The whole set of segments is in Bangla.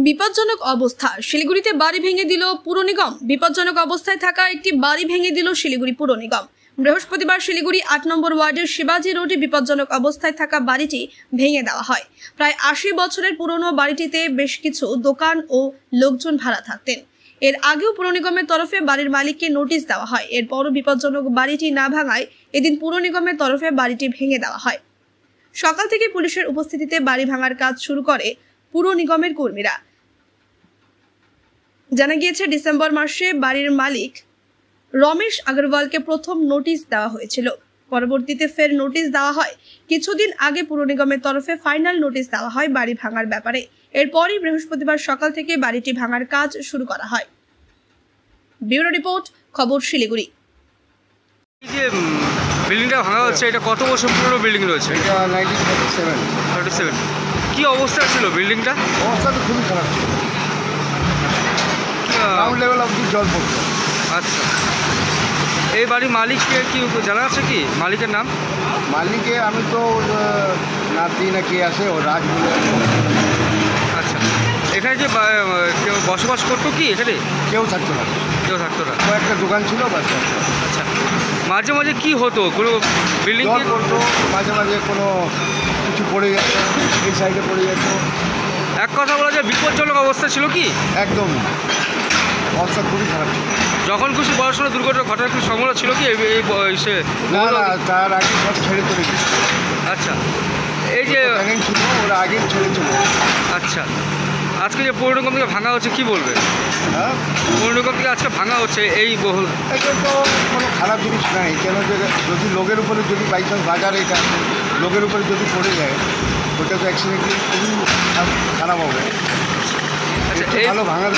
বিপজ্জনক অবস্থা শিলিগুড়িতে বাড়ি ভেঙে দিল পুর নিগম। বিপজ্জনক অবস্থায় থাকা একটি বাড়ি ভেঙে দিল শিলিগুড়ি পুর নিগম। বৃহস্পতিবার শিলিগুড়ি ৮ নম্বর ওয়ার্ডের শিবাজি রোডে বিপজ্জনক অবস্থায় থাকা বাড়িটি ভেঙে দেওয়া হয়। প্রায় ৮০ বছরের পুরনো বাড়িটিতে বেশ কিছু দোকান ও লোকজন ভাড়া থাকতেন। এর আগেও পুর নিগমের তরফে বাড়ির মালিককে নোটিশ দেওয়া হয়। এরপরও বিপজ্জনক বাড়িটি না ভাঙায় এদিন পুর নিগমের তরফে বাড়িটি ভেঙে দেওয়া হয়। সকাল থেকে পুলিশের উপস্থিতিতে বাড়ি ভাঙার কাজ শুরু করে পুর নিগমের কর্মীরা। জানা গিয়েছে ডিসেম্বর মাসে বাড়ির মালিক রমেশ আগরওয়ালকে প্রথম নোটিশ দেওয়া হয়েছিল। পরবর্তীতে ফের নোটিশ দেওয়া হয়। কিছুদিন আগে পুর নিগমের তরফে ফাইনাল নোটিশ দেওয়া হয় বাড়ি ভাঙার ব্যাপারে। এরপরই বৃহস্পতিবার সকাল থেকে বাড়িটি ভাঙার কাজ শুরু করা হয়। ব্যুরো রিপোর্ট, খবর শিলিগুড়ি। বিল্ডিংটা ভাঙা হচ্ছে, এটা কত বছর পুরনো বিল্ডিং রয়েছে? এটা 1937। কি অবস্থা ছিল বিল্ডিংটা? অবস্থা তো খুবই খারাপ ছিল, গ্রাউন্ড লেভেল অবধি জল পড়তো। আচ্ছা, এই বাড়ির মালিককে কি জানা আছে? কি মালিকের নাম? মালিকে আমি তো নাতি না কে আছে, ও রাজ বলে। আচ্ছা, এখানে যে কেউ বসবাস করতো কি এখানে? কেউ থাকতো না। কেউ থাকতো না, কয়েকটা দোকান ছিল বাস। আচ্ছা, মাঝে মাঝে কি হতো? কোনো বিল্ডিং পড়তো, মাঝে মাঝে কোনো কিছু পড়ে যেত, এই সাইডে পড়ে যেত। এক কথা বলা যায় বিপজ্জনক অবস্থা ছিল কি? একদম অবস্থা খুবই খারাপ ছিল। যখন খুশি বড়সড় দুর্ঘটনা ঘটার কি সম্ভাবনা ছিল কি? না না, তার আগে সব ছেড়ে চলে গেছে। আচ্ছা, এই যে ছিল ওরা আগেই ছেড়ে চলে। আচ্ছা, আজকে যে পৌর নিগম থেকে ভাঙা হচ্ছে কি বলবে? হ্যাঁ, পৌর নিগম থেকে আজকে ভাঙা হচ্ছে, এই বহুল এটা তো কোনো খারাপ জিনিস নাই। কেন যে যদি লোকের উপরে যদি বাই চান্স বাজার এটা লোকের উপরে যদি পড়ে যায়, ওটা তো অ্যাক্সিডেন্টলি খুবই খারাপ হবে। আচ্ছা, এই ভালো ভাঙা।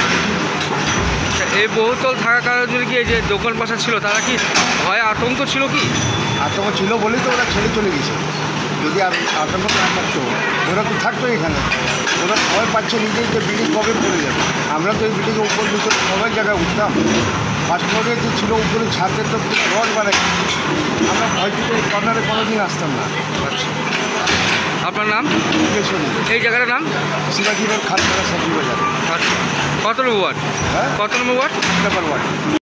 এই বহুতল থাকার কারণে যদি কি এই যে দোকান পাশা ছিল তারা কি ভয় আতঙ্ক ছিল কি? আতঙ্ক ছিল বলেই তো ওরা ছেড়ে চলে গেছে। যদি আর আতঙ্ক না থাকতো ওরা তো থাকতো এখানে। ওরা ভয় পাচ্ছে নিজেই যে বিল্ডিং কবে পড়ে যাবে। আমরা তো এই বিল্ডিংয়ের উপর ভিতরে সবাই জায়গায় উঠতাম। ফার্স্ট ফ্লোরে যে ছিল উপরে ছাদের তো রড বানাই, আমরা ভয় পেতে কর্নারে কোনোদিন আসতাম না। আচ্ছা, আপনার নাম? পেছনে এই জায়গাটার নাম শিবাজি রোড, খাতপাড়া, সবজি বাজার। আচ্ছা, কত নম্বর ওয়ার্ড? হ্যাঁ, কত নম্বর ওয়ার্ড? নাম্বার 1।